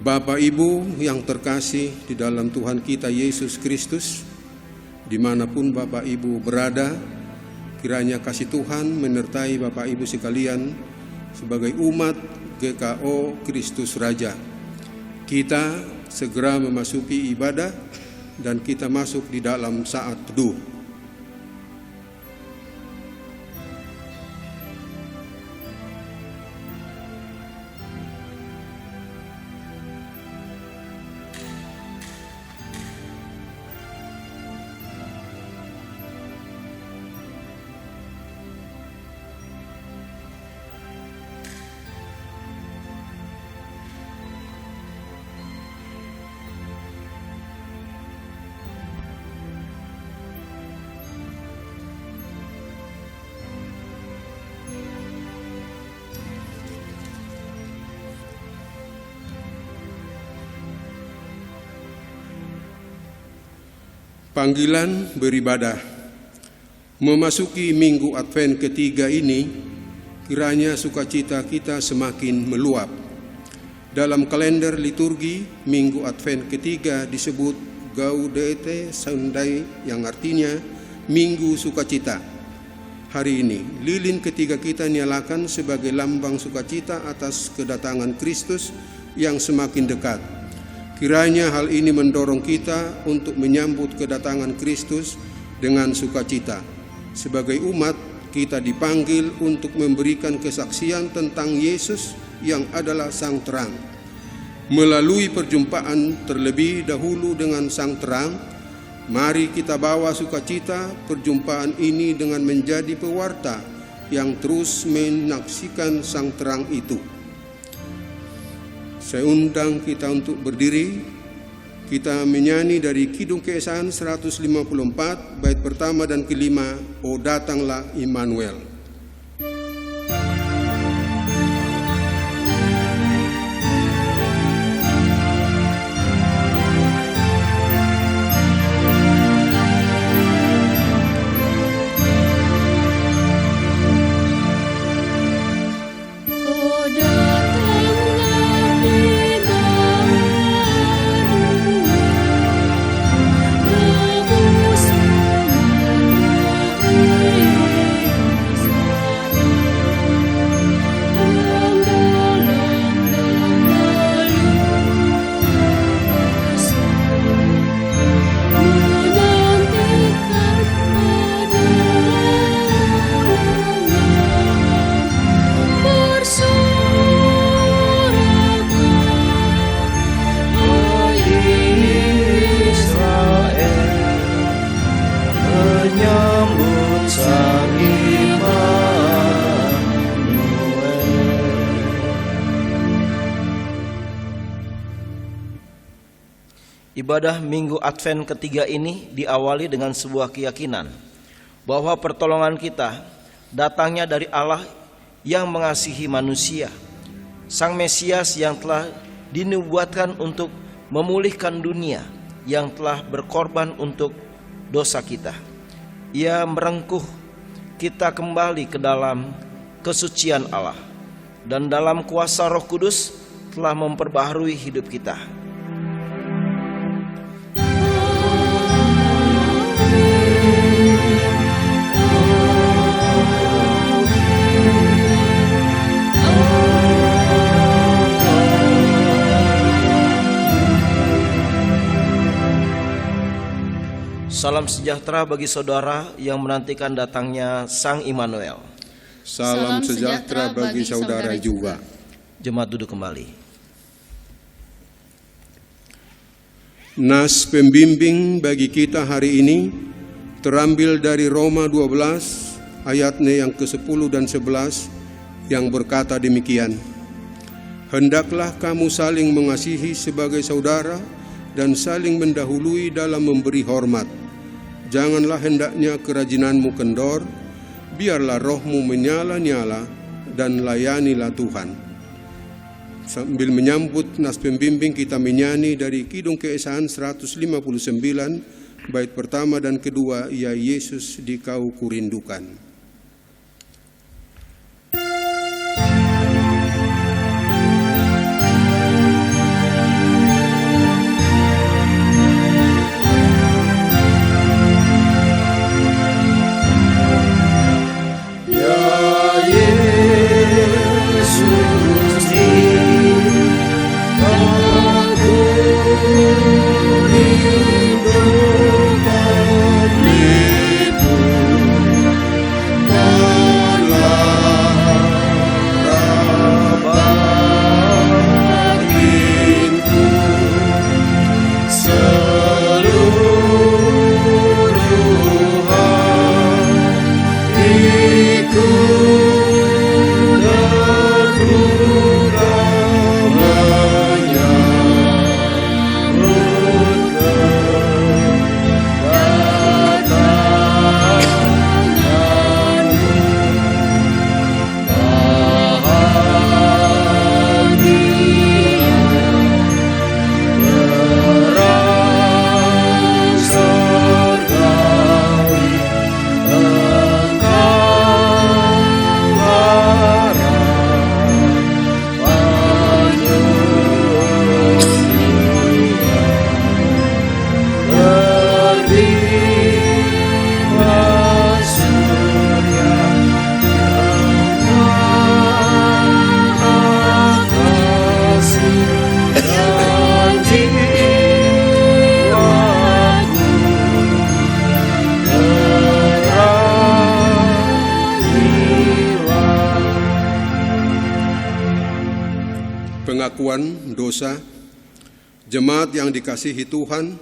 Bapak Ibu yang terkasih di dalam Tuhan kita Yesus Kristus, dimanapun Bapak Ibu berada, kiranya kasih Tuhan menyertai Bapak Ibu sekalian sebagai umat GKO Kristus Raja. Kita segera memasuki ibadah dan kita masuk di dalam saat teduh. Panggilan beribadah. Memasuki minggu Advent ketiga ini, kiranya sukacita kita semakin meluap. Dalam kalender liturgi, minggu Advent ketiga disebut Gaudete Sunday, yang artinya Minggu Sukacita. Hari ini, lilin ketiga kita nyalakan sebagai lambang sukacita atas kedatangan Kristus yang semakin dekat. Kiranya hal ini mendorong kita untuk menyambut kedatangan Kristus dengan sukacita. Sebagai umat, kita dipanggil untuk memberikan kesaksian tentang Yesus yang adalah Sang Terang. Melalui perjumpaan terlebih dahulu dengan Sang Terang, mari kita bawa sukacita perjumpaan ini dengan menjadi pewarta yang terus menyaksikan Sang Terang itu. Saya undang kita untuk berdiri. Kita menyanyi dari Kidung Keesahan 154, bait pertama dan kelima, O Datanglah Immanuel. Ibadah Minggu Advent ketiga ini diawali dengan sebuah keyakinan bahwa pertolongan kita datangnya dari Allah yang mengasihi manusia, Sang Mesias yang telah dinubuatkan untuk memulihkan dunia yang telah berkorban untuk dosa kita. Ia merengkuh kita kembali ke dalam kesucian Allah, dan dalam kuasa Roh Kudus telah memperbaharui hidup kita. Salam sejahtera bagi saudara yang menantikan datangnya Sang Immanuel. Salam sejahtera bagi saudara juga. Jemaat duduk kembali. Nas pembimbing bagi kita hari ini terambil dari Roma 12 ayatnya yang ke-10 dan 11 yang berkata demikian. Hendaklah kamu saling mengasihi sebagai saudara dan saling mendahului dalam memberi hormat. Janganlah hendaknya kerajinanmu kendor, biarlah rohmu menyala-nyala dan layanilah Tuhan. Sambil menyambut nas pembimbing, kita menyanyi dari Kidung Keesahan 159, bait pertama dan kedua, Ya Yesus di Kau kurindukan. pengakuan dosa. Jemaat yang dikasihi Tuhan,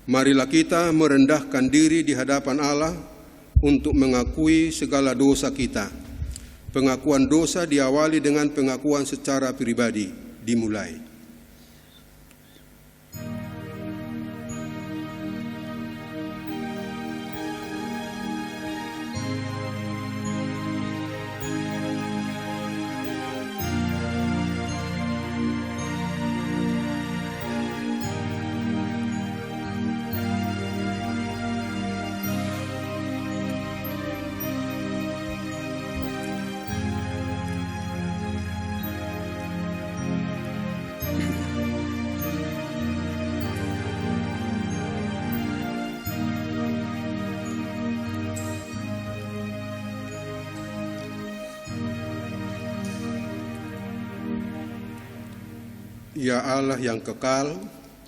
marilah kita merendahkan diri di hadapan Allah untuk mengakui segala dosa kita. Pengakuan dosa diawali dengan pengakuan secara pribadi. Dimulai. Ya Allah yang kekal,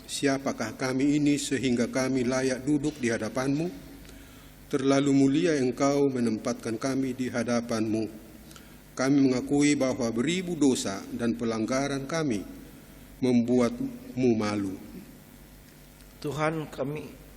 siapakah kami ini sehingga kami layak duduk di hadapan-Mu? Terlalu mulia Engkau menempatkan kami di hadapan-Mu. Kami mengakui bahwa beribu dosa dan pelanggaran kami membuat-Mu malu. Tuhan kami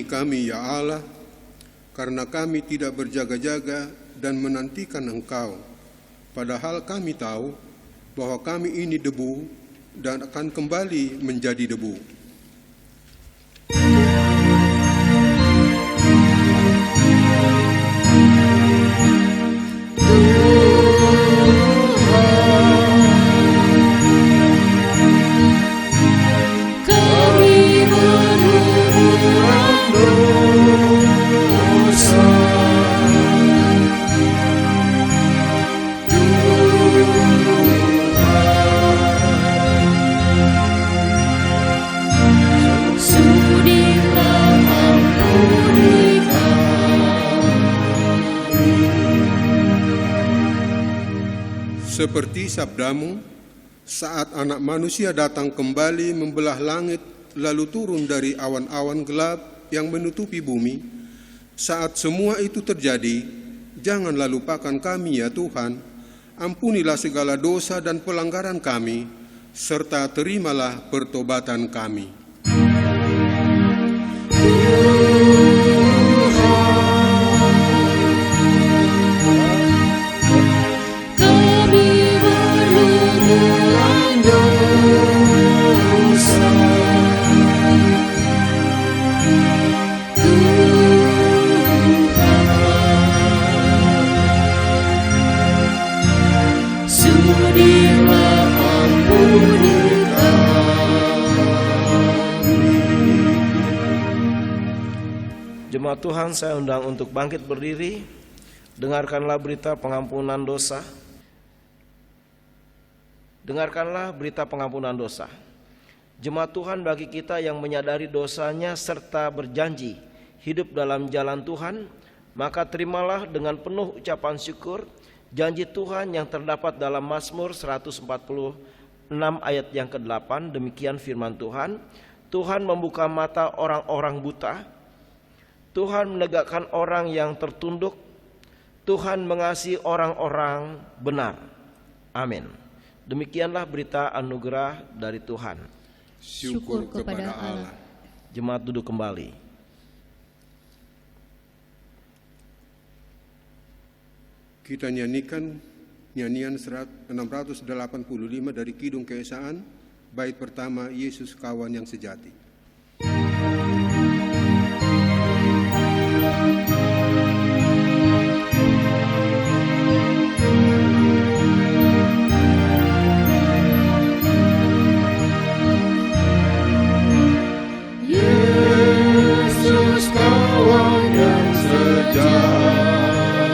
kami ya Allah, karena kami tidak berjaga-jaga dan menantikan Engkau. Padahal kami tahu bahwa kami ini debu dan akan kembali menjadi debu. Seperti sabdamu, saat anak manusia datang kembali membelah langit, lalu turun dari awan-awan gelap yang menutupi bumi, saat semua itu terjadi, janganlah lupakan kami ya Tuhan, ampunilah segala dosa dan pelanggaran kami, serta terimalah pertobatan kami. Jemaat Tuhan, saya undang untuk bangkit berdiri. Dengarkanlah berita pengampunan dosa. Dengarkanlah berita pengampunan dosa. Jemaat Tuhan, bagi kita yang menyadari dosanya serta berjanji hidup dalam jalan Tuhan, maka terimalah dengan penuh ucapan syukur janji Tuhan yang terdapat dalam Mazmur 146 ayat yang ke-8. Demikian firman Tuhan, Tuhan membuka mata orang-orang buta, Tuhan menegakkan orang yang tertunduk, Tuhan mengasihi orang-orang benar. Amin. Demikianlah berita anugerah dari Tuhan. Syukur kepada Allah. Jemaat duduk kembali. Kita nyanyikan nyanyian 685 dari Kidung Keesaan, bait pertama, Yesus kawan yang sejati. Yesus kawan yang sejati.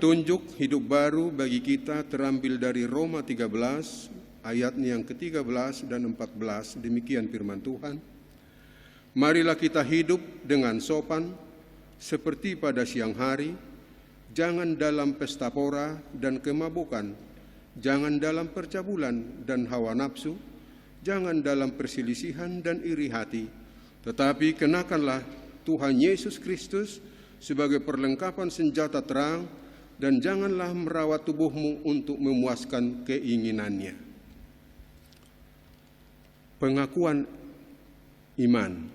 Petunjuk hidup baru bagi kita terambil dari Roma 13 ayatnya yang ke-13 dan 14. Demikian firman Tuhan. Marilah kita hidup dengan sopan seperti pada siang hari, jangan dalam pesta pora dan kemabukan, jangan dalam percabulan dan hawa nafsu, jangan dalam perselisihan dan iri hati, tetapi kenakanlah Tuhan Yesus Kristus sebagai perlengkapan senjata terang, dan janganlah merawat tubuhmu untuk memuaskan keinginannya. Pengakuan iman.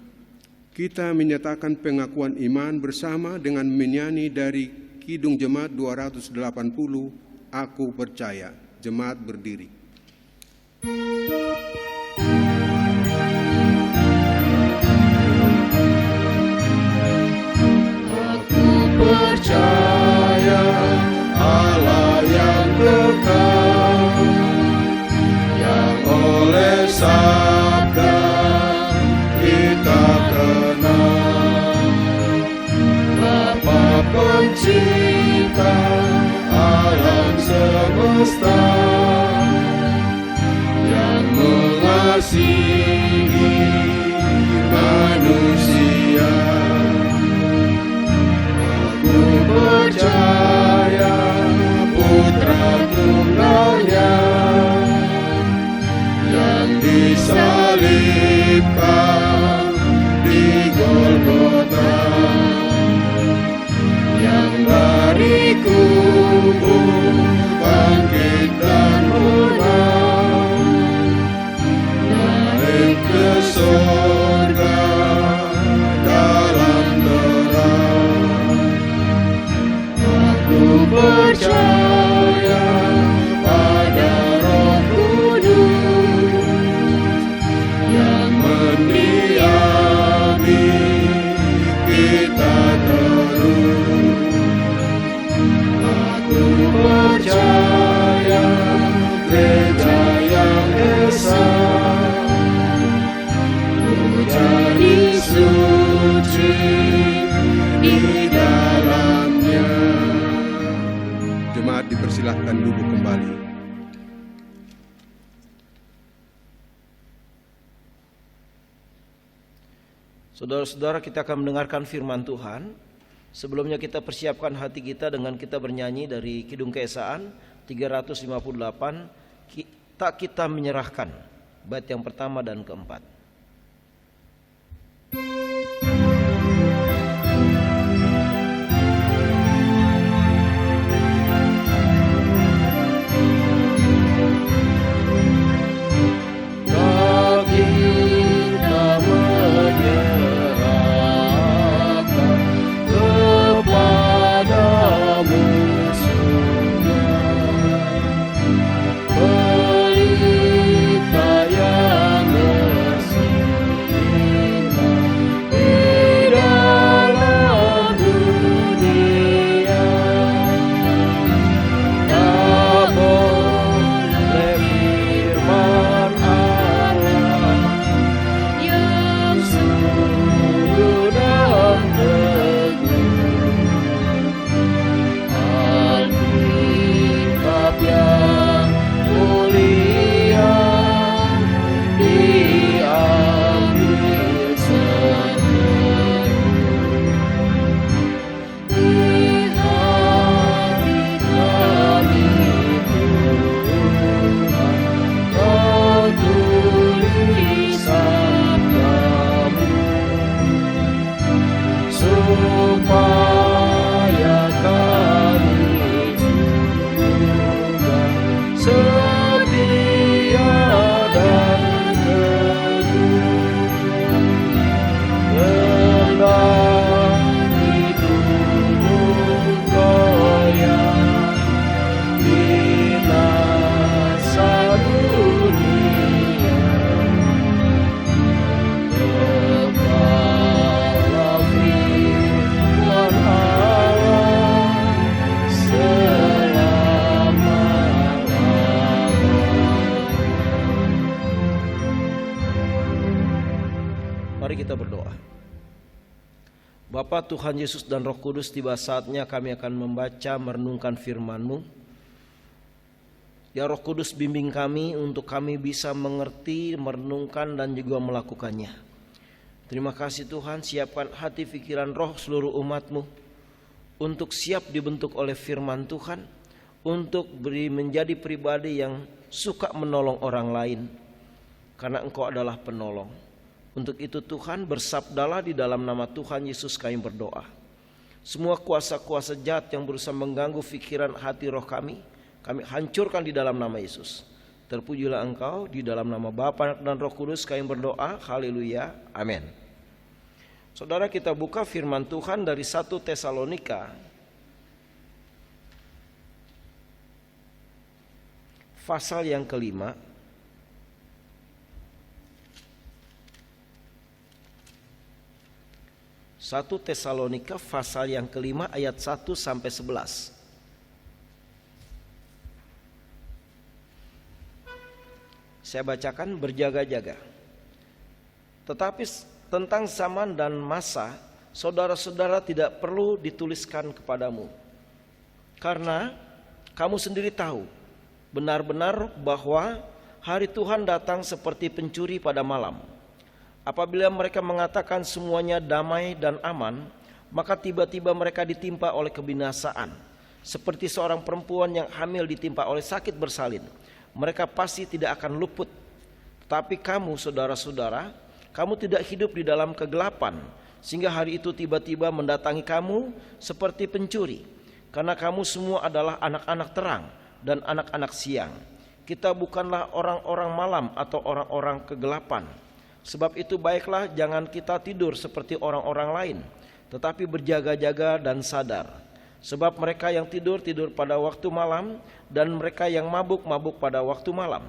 Kita menyatakan pengakuan iman bersama dengan menyanyi dari Kidung Jemaat 280, Aku Percaya. Jemaat berdiri. Aku percaya Allah yang kekal, yang oleh sabda kita kenal, Bapa Pencipta alam semesta, yang mengasihi manusia. Aku percaya Putra Tunggalnya yang disalibkan di Golgota, yang dari kubur bangkit dan menang, naik ke surga dalam terang. Aku percaya pada Roh Kudus yang mendiami kita terus. Aku percaya gereja yang esa, ku jadi suci di dalamnya. Jemaat dipersilahkan duduk kembali. Saudara-saudara, kita akan mendengarkan firman Tuhan. Sebelumnya kita persiapkan hati kita dengan kita bernyanyi dari Kidung Keesaan 358, Tak Kita Menyerahkan, bait yang pertama dan keempat. Bapa, Tuhan Yesus dan Roh Kudus, tiba saatnya kami akan membaca merenungkan firman-Mu. Ya Roh Kudus, bimbing kami untuk kami bisa mengerti, merenungkan dan juga melakukannya. Terima kasih Tuhan, siapkan hati, pikiran, roh seluruh umat-Mu untuk siap dibentuk oleh firman Tuhan, untuk menjadi pribadi yang suka menolong orang lain, karena Engkau adalah penolong. Untuk itu Tuhan, bersabdalah di dalam nama Tuhan Yesus kami berdoa. Semua kuasa-kuasa jahat yang berusaha mengganggu pikiran, hati, roh kami hancurkan di dalam nama Yesus. Terpujilah Engkau, di dalam nama Bapa dan Roh Kudus kami berdoa. Haleluya, amin. Saudara, kita buka firman Tuhan dari 1 Tesalonika pasal yang kelima. 1 Tesalonika pasal yang kelima ayat 1 sampai 11. Saya bacakan, berjaga-jaga. Tetapi tentang zaman dan masa, saudara-saudara tidak perlu dituliskan kepadamu, karena kamu sendiri tahu benar-benar bahwa hari Tuhan datang seperti pencuri pada malam. Apabila mereka mengatakan semuanya damai dan aman, maka tiba-tiba mereka ditimpa oleh kebinasaan, seperti seorang perempuan yang hamil ditimpa oleh sakit bersalin. Mereka pasti tidak akan luput. Tetapi kamu, saudara-saudara, kamu tidak hidup di dalam kegelapan, sehingga hari itu tiba-tiba mendatangi kamu seperti pencuri. Karena kamu semua adalah anak-anak terang dan anak-anak siang. Kita bukanlah orang-orang malam atau orang-orang kegelapan. Sebab itu baiklah jangan kita tidur seperti orang-orang lain, tetapi berjaga-jaga dan sadar. Sebab mereka yang tidur pada waktu malam, dan mereka yang mabuk pada waktu malam.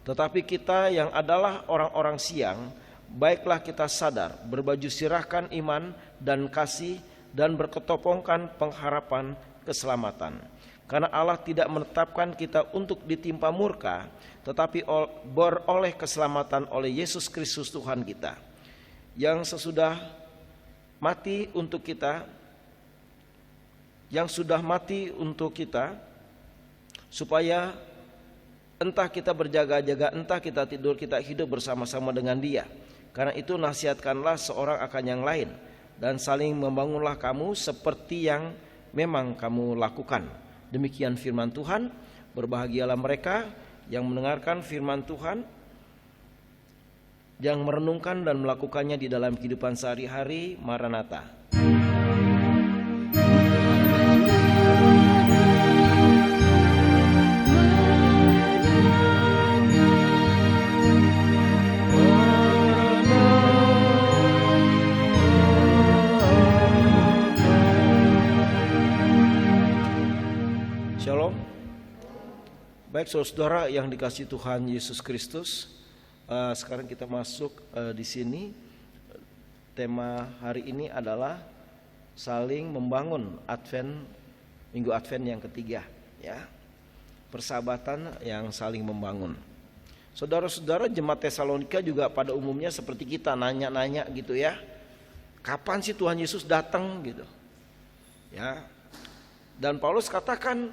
Tetapi kita yang adalah orang-orang siang, baiklah kita sadar, berbaju sirahkan iman dan kasih, dan berketopongkan pengharapan keselamatan. Karena Allah tidak menetapkan kita untuk ditimpa murka, tetapi beroleh keselamatan oleh Yesus Kristus Tuhan kita, yang sesudah mati untuk kita, supaya entah kita berjaga-jaga, entah kita tidur, kita hidup bersama-sama dengan Dia. Karena itu nasihatkanlah seorang akan yang lain, dan saling membangunlah kamu seperti yang memang kamu lakukan. Demikian firman Tuhan. Berbahagialah mereka yang mendengarkan firman Tuhan, yang merenungkan dan melakukannya di dalam kehidupan sehari-hari. Maranatha. Shalom. Baik saudara yang dikasihi Tuhan Yesus Kristus, sekarang kita masuk di sini. Tema hari ini adalah saling membangun Minggu Advent yang ketiga, ya. Persahabatan yang saling membangun. Saudara-saudara, jemaat Tesalonika juga pada umumnya seperti kita, nanya-nanya gitu ya. Kapan sih Tuhan Yesus datang gitu? Ya. Dan Paulus katakan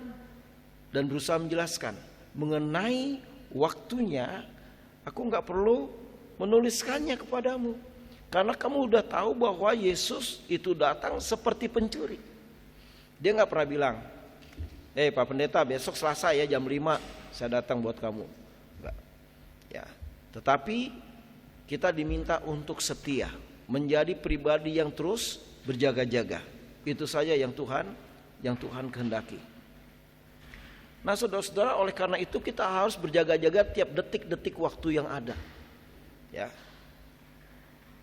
dan berusaha menjelaskan mengenai waktunya, aku gak perlu menuliskannya kepadamu, karena kamu udah tahu bahwa Yesus itu datang seperti pencuri. Dia gak pernah bilang, Pak Pendeta, besok Selasa ya jam 5 saya datang buat kamu. Enggak. Ya. Tetapi kita diminta untuk setia, menjadi pribadi yang terus berjaga-jaga. Itu saja yang Tuhan kehendaki. Nah saudara-saudara, oleh karena itu kita harus berjaga-jaga tiap detik-detik waktu yang ada, ya.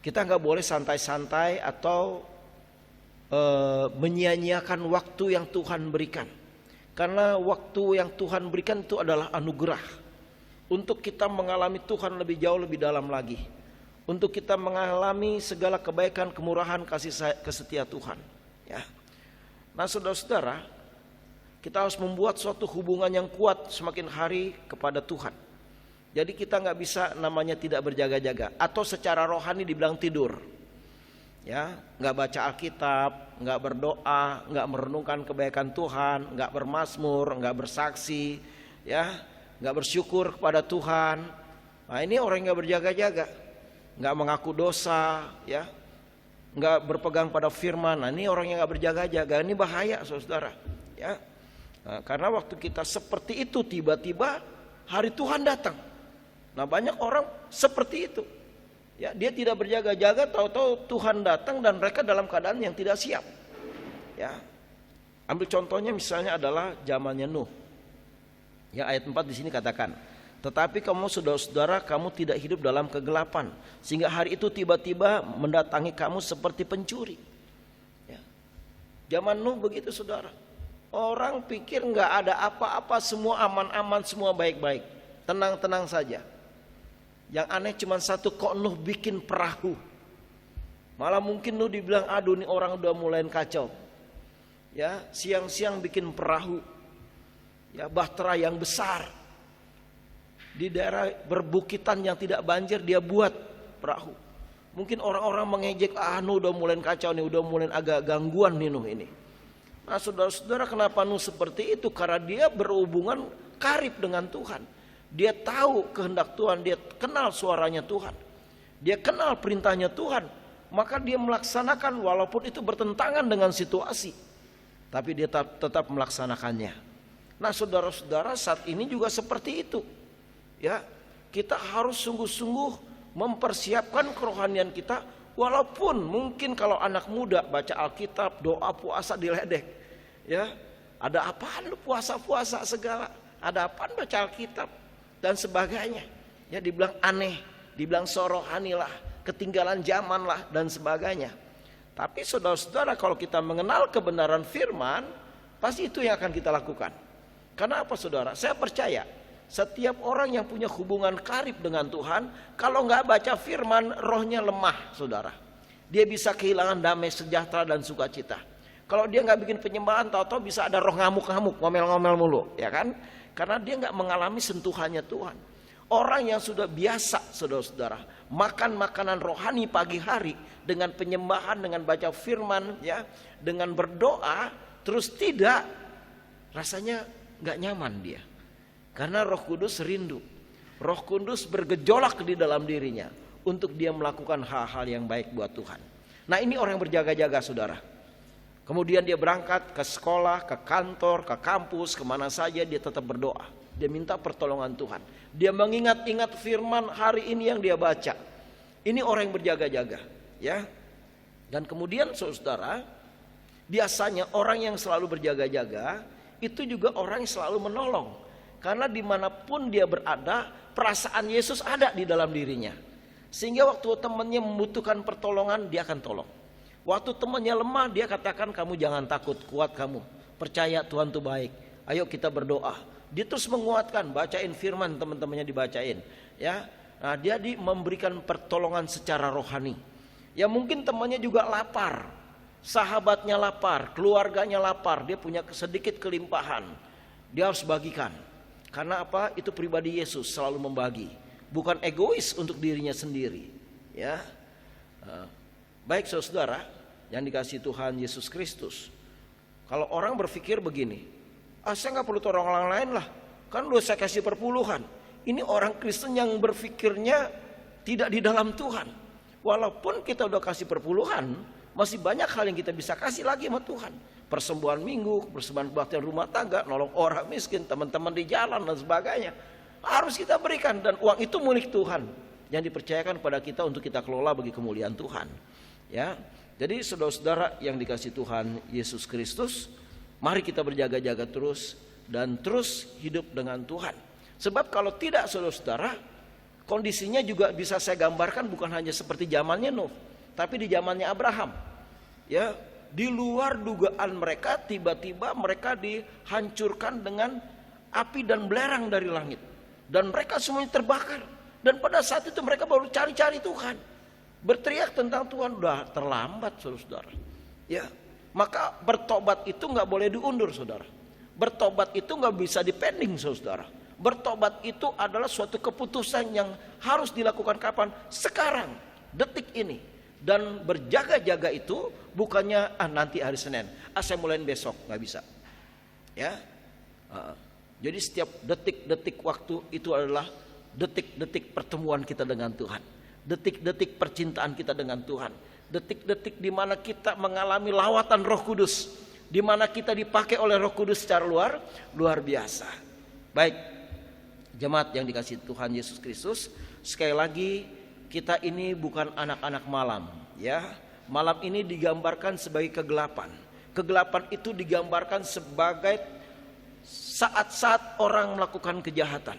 Kita nggak boleh santai-santai atau menyia-nyiakan waktu yang Tuhan berikan, karena waktu yang Tuhan berikan itu adalah anugerah untuk kita mengalami Tuhan lebih jauh, lebih dalam lagi, untuk kita mengalami segala kebaikan, kemurahan, kasih setia Tuhan, ya. Nah saudara-saudara, kita harus membuat suatu hubungan yang kuat semakin hari kepada Tuhan. Jadi kita gak bisa namanya tidak berjaga-jaga, atau secara rohani dibilang tidur. ya, nggak baca Alkitab, nggak berdoa, nggak merenungkan kebaikan Tuhan, nggak bermazmur, nggak bersaksi, ya, nggak bersyukur kepada Tuhan. Nah, ini orang yang nggak berjaga-jaga, nggak mengaku dosa, ya, nggak berpegang pada firman. Nah, ini orang yang nggak berjaga-jaga, ini bahaya, saudara, ya. Nah, karena waktu kita seperti itu, tiba-tiba hari Tuhan datang. Nah, banyak orang seperti itu, ya, dia tidak berjaga-jaga, tahu-tahu Tuhan datang dan mereka dalam keadaan yang tidak siap, ya. Ambil contohnya misalnya adalah zamannya Nuh, ya, ayat 4 di sini katakan, tetapi kamu saudara-saudara, kamu tidak hidup dalam kegelapan, sehingga hari itu tiba-tiba mendatangi kamu seperti pencuri, ya. Zaman Nuh begitu, saudara. Orang pikir nggak ada apa-apa, semua aman-aman, semua baik-baik, tenang-tenang saja. Yang aneh cuma satu, kok Nuh bikin perahu. Malah mungkin Nuh dibilang, aduh nih orang udah mulai kacau, ya, siang-siang bikin perahu, ya, bahtera yang besar di daerah berbukitan yang tidak banjir, dia buat perahu. Mungkin orang-orang mengejek, Nuh udah mulai kacau nih, udah mulai agak gangguan nih Nuh ini. Nah, saudara-saudara, kenapa Nuh seperti itu? Karena dia berhubungan karib dengan Tuhan. Dia tahu kehendak Tuhan, dia kenal suaranya Tuhan, dia kenal perintahnya Tuhan. Maka dia melaksanakan walaupun itu bertentangan dengan situasi, tapi dia tetap melaksanakannya. Nah, saudara-saudara, saat ini juga seperti itu, ya. Kita harus sungguh-sungguh mempersiapkan kerohanian kita. Walaupun mungkin kalau anak muda baca Alkitab, doa, puasa diledek, ya, ada apaan lu puasa-puasa segala, ada apaan baca Alkitab dan sebagainya, ya, dibilang aneh, dibilang sorohani lah, ketinggalan zaman lah dan sebagainya. Tapi saudara-saudara, kalau kita mengenal kebenaran firman, pasti itu yang akan kita lakukan. Karena apa, saudara? Saya percaya setiap orang yang punya hubungan karib dengan Tuhan, kalau nggak baca firman, rohnya lemah, saudara. Dia bisa kehilangan damai, sejahtera dan sukacita. Kalau dia nggak bikin penyembahan, tahu-tahu bisa ada roh ngamuk-ngamuk, ngomel-ngomel mulu, ya kan? Karena dia nggak mengalami sentuhannya Tuhan. Orang yang sudah biasa, saudara-saudara, makan makanan rohani pagi hari dengan penyembahan, dengan baca firman, ya, dengan berdoa, terus tidak, rasanya nggak nyaman dia. Karena Roh Kudus rindu, Roh Kudus bergejolak di dalam dirinya untuk dia melakukan hal-hal yang baik buat Tuhan. Nah, ini orang yang berjaga-jaga, saudara. Kemudian dia berangkat ke sekolah, ke kantor, ke kampus, kemana saja dia tetap berdoa. Dia minta pertolongan Tuhan. Dia mengingat-ingat firman hari ini yang dia baca. Ini orang yang berjaga-jaga, ya. Dan kemudian, saudara, biasanya orang yang selalu berjaga-jaga itu juga orang yang selalu menolong. Karena dimanapun dia berada, perasaan Yesus ada di dalam dirinya. Sehingga waktu temannya membutuhkan pertolongan, dia akan tolong. Waktu temannya lemah, dia katakan, kamu jangan takut, kuat kamu. Percaya Tuhan itu baik. Ayo kita berdoa. Dia terus menguatkan, bacain firman, teman-temannya dibacain, ya. Nah, dia memberikan pertolongan secara rohani. Ya, mungkin temannya juga lapar, sahabatnya lapar, keluarganya lapar, dia punya sedikit kelimpahan, dia harus bagikan. Karena apa? Itu pribadi Yesus selalu membagi, bukan egois untuk dirinya sendiri, ya. Baik, saudara yang dikasihi Tuhan Yesus Kristus. Kalau orang berpikir begini, saya nggak perlu tolong orang lain lah, kan udah saya kasih perpuluhan. Ini orang Kristen yang berpikirnya tidak di dalam Tuhan. Walaupun kita udah kasih perpuluhan, masih banyak hal yang kita bisa kasih lagi sama Tuhan. Persembahan minggu, persembahan kebaktian rumah tangga, nolong orang miskin, teman-teman di jalan dan sebagainya, harus kita berikan. Dan uang itu milik Tuhan yang dipercayakan pada kita untuk kita kelola bagi kemuliaan Tuhan, ya. Jadi saudara-saudara yang dikasihi Tuhan Yesus Kristus, mari kita berjaga-jaga terus dan terus hidup dengan Tuhan. Sebab kalau tidak, saudara-saudara, kondisinya juga bisa saya gambarkan bukan hanya seperti zamannya Nuh, tapi di zamannya Abraham, ya. Di luar dugaan mereka, tiba-tiba mereka dihancurkan dengan api dan belerang dari langit, dan mereka semuanya terbakar. Dan pada saat itu mereka baru cari-cari Tuhan, berteriak tentang Tuhan. Udah terlambat, saudara, ya. Maka bertobat itu nggak boleh diundur, saudara. Bertobat itu nggak bisa dipending, saudara. Bertobat itu adalah suatu keputusan yang harus dilakukan kapan? Sekarang, detik ini. Dan berjaga-jaga itu bukannya nanti hari Senin, saya mulai besok, nggak bisa. Ya, jadi setiap detik-detik waktu itu adalah detik-detik pertemuan kita dengan Tuhan, detik-detik percintaan kita dengan Tuhan, detik-detik di mana kita mengalami lawatan Roh Kudus, di mana kita dipakai oleh Roh Kudus secara luar biasa. Baik, jemaat yang dikasihi Tuhan Yesus Kristus, sekali lagi kita ini bukan anak-anak malam, ya. Malam ini digambarkan sebagai kegelapan. Kegelapan itu digambarkan sebagai saat-saat orang melakukan kejahatan,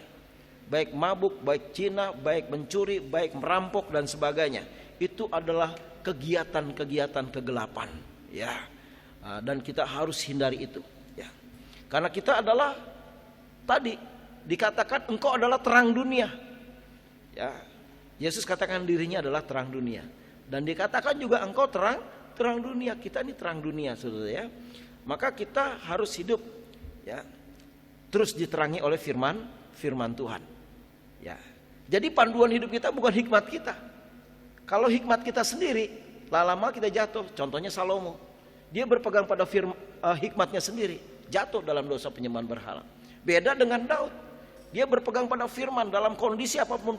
baik mabuk, baik zina, baik mencuri, baik merampok dan sebagainya. Itu adalah kegiatan-kegiatan kegelapan, ya. Dan kita harus hindari itu, ya. Karena kita adalah tadi dikatakan engkau adalah terang dunia, ya. Yesus katakan dirinya adalah terang dunia, dan dikatakan juga engkau terang dunia. Kita ini terang dunia, saudara, ya. Maka kita harus hidup, ya, terus diterangi oleh firman Tuhan, ya. Jadi panduan hidup kita bukan hikmat kita. Kalau hikmat kita sendiri, lama-lama kita jatuh. Contohnya Salomo, dia berpegang pada hikmatnya sendiri, jatuh dalam dosa penyembahan berhala. Beda dengan Daud, dia berpegang pada firman dalam kondisi apapun.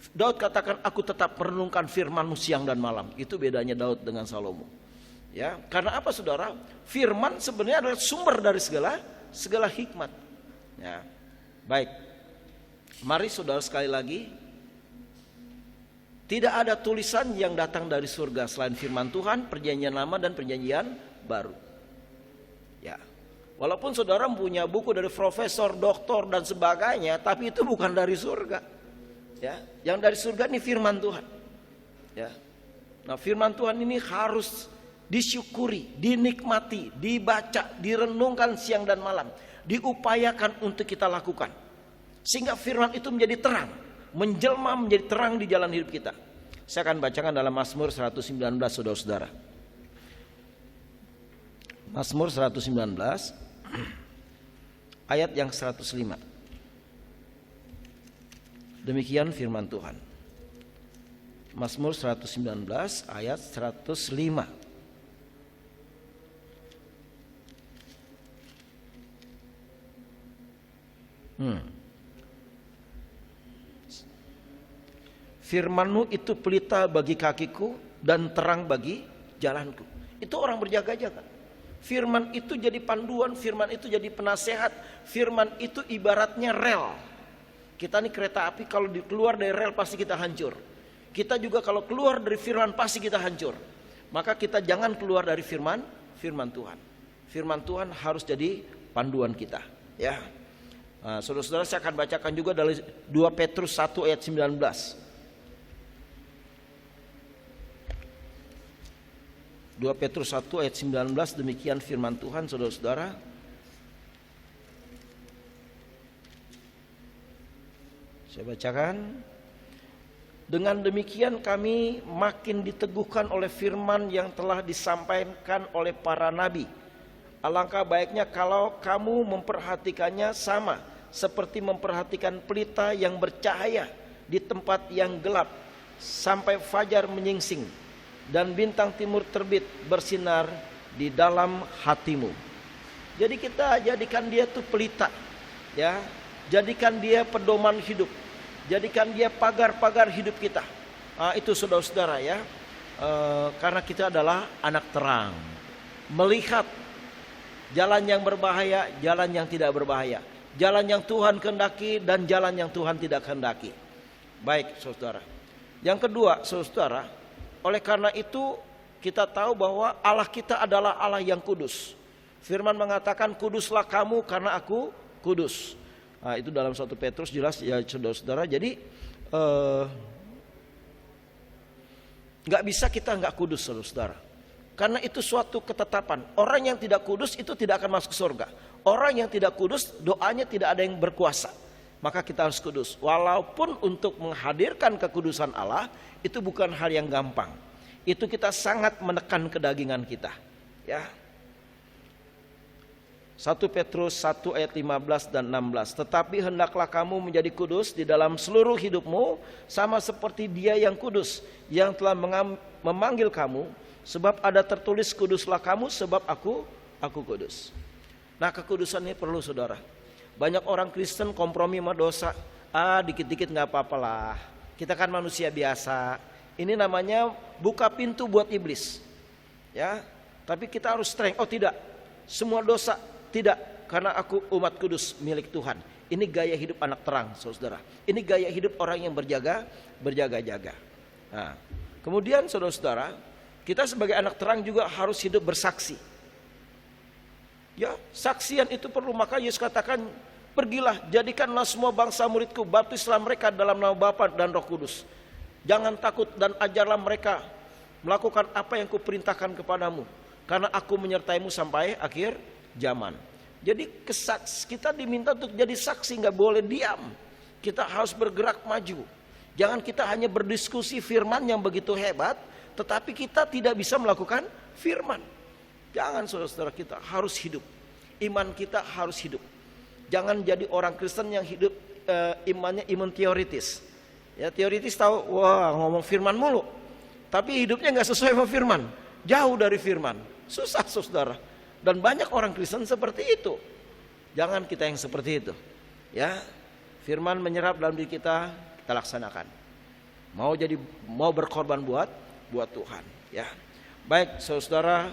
Daud katakan, aku tetap merenungkan firman-Mu siang dan malam. Itu bedanya Daud dengan Salomo, ya. Karena apa, saudara? Firman sebenarnya adalah sumber dari segala hikmat, ya. Baik, mari saudara sekali lagi, tidak ada tulisan yang datang dari surga selain firman Tuhan, perjanjian lama dan perjanjian baru, ya. Walaupun saudara punya buku dari profesor, doktor dan sebagainya, tapi itu bukan dari surga. Ya, yang dari surga ini firman Tuhan, ya. Nah, firman Tuhan ini harus disyukuri, dinikmati, dibaca, direnungkan siang dan malam, diupayakan untuk kita lakukan, sehingga firman itu menjadi terang, menjelma menjadi terang di jalan hidup kita. Saya akan bacakan dalam Mazmur 119, saudara-saudara. Mazmur 119 ayat yang 105. Demikian firman Tuhan. Mazmur 119 ayat 105. Firman-Mu itu pelita bagi kakiku dan terang bagi jalanku. Itu orang berjaga-jaga. Firman itu jadi panduan, firman itu jadi penasehat, firman itu ibaratnya rel. Kita ini kereta api, kalau keluar dari rel pasti kita hancur. Kita juga kalau keluar dari firman pasti kita hancur. Maka kita jangan keluar dari firman Tuhan. Firman Tuhan harus jadi panduan kita, ya. Nah, saudara-saudara, saya akan bacakan juga dari 2 Petrus 1 ayat 19. 2 Petrus 1 ayat 19, demikian firman Tuhan, saudara-saudara. Saya bacakan. Dengan demikian kami makin diteguhkan oleh firman yang telah disampaikan oleh para nabi. Alangkah baiknya kalau kamu memperhatikannya sama seperti memperhatikan pelita yang bercahaya di tempat yang gelap sampai fajar menyingsing dan bintang timur terbit bersinar di dalam hatimu. Jadi kita jadikan dia tuh pelita, ya. Jadikan dia pedoman hidup. Jadikan dia pagar-pagar hidup kita. Itu saudara-saudara, ya. Karena kita adalah anak terang. Melihat jalan yang berbahaya, jalan yang tidak berbahaya. Jalan yang Tuhan kehendaki dan jalan yang Tuhan tidak kehendaki. Baik, saudara. Yang kedua, saudara, oleh karena itu kita tahu bahwa Allah kita adalah Allah yang kudus. Firman mengatakan, kuduslah kamu karena aku kudus. Nah, itu dalam 1 Petrus jelas, ya, saudara-saudara. Jadi nggak bisa kita nggak kudus, saudara. Karena itu suatu ketetapan. Orang yang tidak kudus itu tidak akan masuk surga. Orang yang tidak kudus, doanya tidak ada yang berkuasa. Maka kita harus kudus. Walaupun untuk menghadirkan kekudusan Allah itu bukan hal yang gampang. Itu kita sangat menekan kedagingan kita, ya. 1 Petrus 1 ayat 15 dan 16. Tetapi hendaklah kamu menjadi kudus di dalam seluruh hidupmu, sama seperti Dia yang kudus, yang telah memanggil kamu. Sebab ada tertulis, kuduslah kamu sebab aku kudus. Nah, kekudusan ini perlu, saudara. Banyak orang Kristen kompromi sama dosa. Dikit-dikit gak apa-apalah, kita kan manusia biasa. Ini namanya buka pintu buat iblis, ya. Tapi kita harus strength. Oh tidak, semua dosa tidak, karena aku umat kudus milik Tuhan. Ini gaya hidup anak terang, saudara. Ini gaya hidup orang yang berjaga-jaga. Nah, kemudian saudara-saudara, kita sebagai anak terang juga harus hidup bersaksi. Ya, saksian itu perlu. Maka Yesus katakan, pergilah, jadikanlah semua bangsa muridku, baptislah mereka dalam nama Bapa dan Roh Kudus. Jangan takut dan ajarlah mereka melakukan apa yang kuperintahkan kepadamu, karena aku menyertaimu sampai akhir zaman. Jadi kita diminta untuk jadi saksi, nggak boleh diam. Kita harus bergerak maju. Jangan kita hanya berdiskusi firman yang begitu hebat, tetapi kita tidak bisa melakukan firman. Jangan, saudara-saudara, kita harus hidup. Iman kita harus hidup. Jangan jadi orang Kristen yang hidup imannya iman teoritis. Ya, teoritis tahu, wah ngomong firman mulu, tapi hidupnya nggak sesuai sama firman, jauh dari firman. Susah, saudara. Dan banyak orang Kristen seperti itu. Jangan kita yang seperti itu. Ya, firman menyerap dalam diri kita, kita laksanakan. Mau berkorban buat Tuhan. Ya, baik, saudara,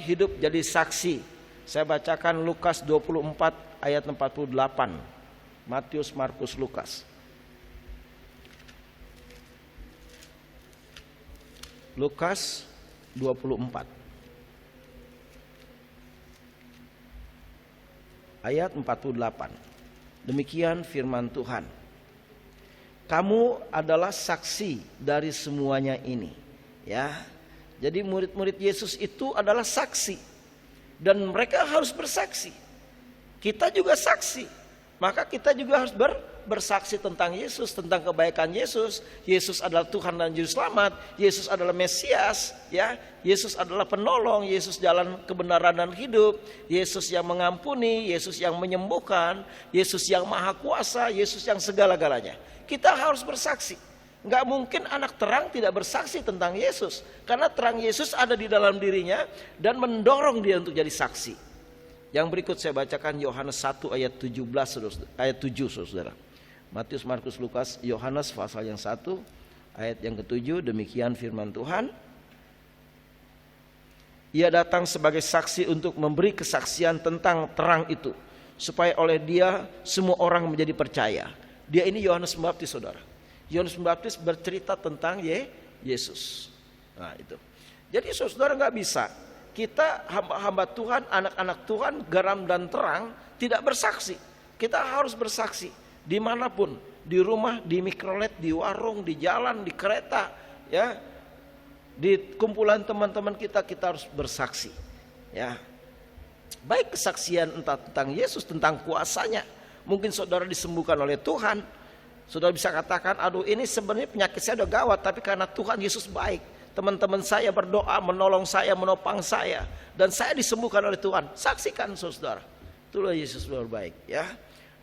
hidup jadi saksi. Saya bacakan Lukas 24 ayat 48. Matius, Markus, Lukas. Lukas 24 ayat 48. Demikian firman Tuhan. Kamu adalah saksi dari semuanya ini, ya. Jadi murid-murid Yesus itu adalah saksi, dan mereka harus bersaksi. Kita juga saksi, maka kita juga harus bersaksi tentang Yesus, tentang kebaikan Yesus. Yesus adalah Tuhan dan Juru Selamat. Yesus adalah Mesias, ya. Yesus adalah penolong. Yesus jalan kebenaran dan hidup. Yesus yang mengampuni, Yesus yang menyembuhkan, Yesus yang maha kuasa, Yesus yang segala-galanya. Kita harus bersaksi. Nggak mungkin anak terang tidak bersaksi tentang Yesus, karena terang Yesus ada di dalam dirinya dan mendorong dia untuk jadi saksi. Yang berikut saya bacakan Yohanes 1 ayat 17 ayat 7, saudara. Matius, Markus, Lukas, Yohanes pasal yang 1 ayat yang ke-7. Demikian firman Tuhan. Ia datang sebagai saksi untuk memberi kesaksian tentang terang itu, supaya oleh dia semua orang menjadi percaya. Dia ini Yohanes Pembaptis, saudara. Yohanes Pembaptis bercerita tentang Yesus. Nah itu. Jadi saudara, nggak bisa kita hamba-hamba Tuhan, anak-anak Tuhan, garam dan terang tidak bersaksi. Kita harus bersaksi dimanapun, di rumah, di mikrolet, di warung, di jalan, di kereta, ya, di kumpulan teman-teman kita harus bersaksi, ya. Baik kesaksian entah tentang Yesus, tentang kuasanya. Mungkin saudara disembuhkan oleh Tuhan. Saudara bisa katakan, aduh ini sebenarnya penyakit saya udah gawat, tapi karena Tuhan Yesus baik. Teman-teman saya berdoa, menolong saya, menopang saya, dan saya disembuhkan oleh Tuhan. Saksikan, saudara. Itulah Yesus luar baik, ya.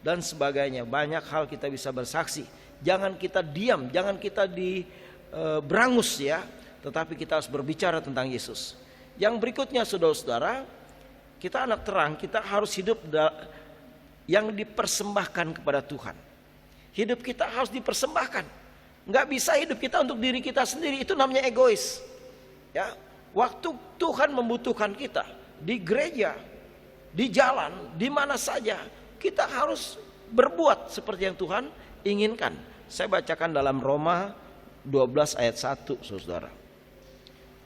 Dan sebagainya. Banyak hal kita bisa bersaksi. Jangan kita diam, jangan kita berangus, ya. Tetapi kita harus berbicara tentang Yesus. Yang berikutnya, saudara-saudara, kita anak terang, kita harus hidup yang dipersembahkan kepada Tuhan. Hidup kita harus dipersembahkan. Nggak bisa hidup kita untuk diri kita sendiri, itu namanya egois. Ya, waktu Tuhan membutuhkan kita di gereja, di jalan, di mana saja, kita harus berbuat seperti yang Tuhan inginkan. Saya bacakan dalam Roma 12 ayat 1, saudara.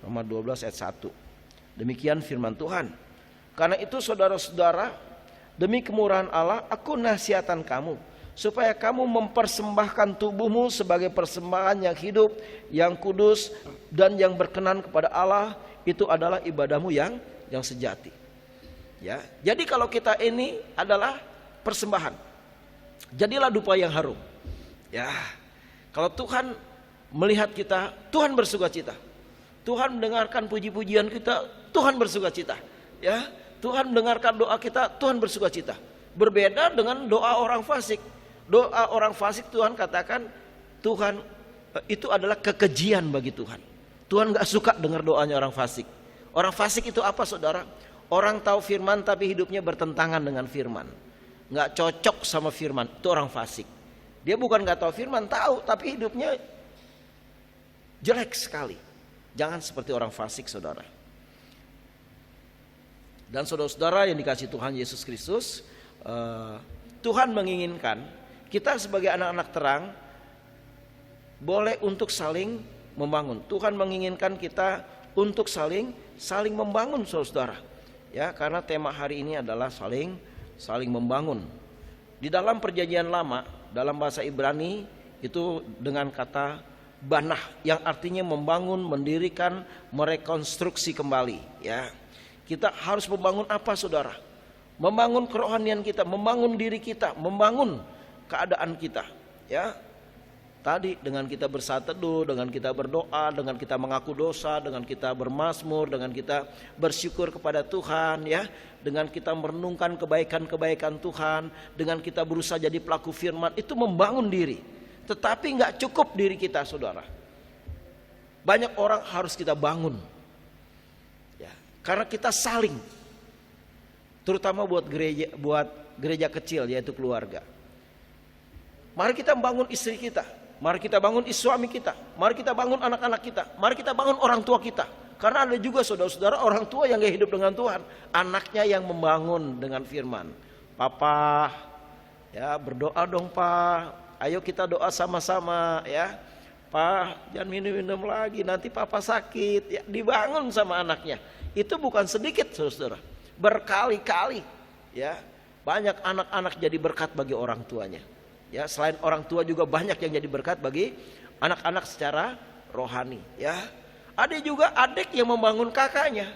Roma 12 ayat 1. Demikian firman Tuhan. Karena itu saudara-saudara, demi kemurahan Allah, aku nasihatkan kamu, supaya kamu mempersembahkan tubuhmu sebagai persembahan yang hidup, yang kudus, dan yang berkenan kepada Allah. Itu adalah ibadahmu yang sejati. Ya, jadi kalau kita ini adalah persembahan, jadilah dupa yang harum. Ya, kalau Tuhan melihat kita, Tuhan bersukacita. Tuhan mendengarkan puji-pujian kita, Tuhan bersukacita. Ya, Tuhan mendengarkan doa kita, Tuhan bersuka cita. Berbeda dengan doa orang fasik. Doa orang fasik Tuhan katakan, Tuhan itu adalah kekejian bagi Tuhan. Tuhan gak suka dengar doanya orang fasik. Orang fasik itu apa saudara? Orang tahu firman tapi hidupnya bertentangan dengan firman. Gak cocok sama firman, itu orang fasik. Dia bukan gak tahu firman, tahu, tapi hidupnya jelek sekali. Jangan seperti orang fasik saudara. Dan saudara-saudara yang dikasihi Tuhan Yesus Kristus, Tuhan menginginkan kita sebagai anak-anak terang boleh untuk saling membangun. Tuhan menginginkan kita untuk saling membangun saudara. Ya, karena tema hari ini adalah saling membangun. Di dalam perjanjian lama, dalam bahasa Ibrani itu dengan kata banah yang artinya membangun, mendirikan, merekonstruksi kembali, ya. Kita harus membangun apa saudara? Membangun kerohanian kita, membangun diri kita, membangun keadaan kita, ya. Tadi dengan kita bersatu teduh, dengan kita berdoa, dengan kita mengaku dosa, dengan kita bermazmur, dengan kita bersyukur kepada Tuhan, ya, dengan kita merenungkan kebaikan-kebaikan Tuhan, dengan kita berusaha jadi pelaku firman, itu membangun diri. Tetapi nggak cukup diri kita, saudara. Banyak orang harus kita bangun, ya, karena kita saling, terutama buat gereja kecil, yaitu keluarga. Mari kita bangun istri kita. Mari kita bangun suami kita, mari kita bangun anak-anak kita, mari kita bangun orang tua kita. Karena ada juga saudara-saudara orang tua yang gak hidup dengan Tuhan, anaknya yang membangun dengan firman. Papa, ya berdoa dong Pak, ayo kita doa sama-sama ya. Pak, jangan minum-minum lagi, nanti Papa sakit. Ya, dibangun sama anaknya. Itu bukan sedikit saudara, berkali-kali. Ya, banyak anak-anak jadi berkat bagi orang tuanya. Ya, selain orang tua juga banyak yang jadi berkat bagi anak-anak secara rohani, ya. Ada juga adik yang membangun kakaknya.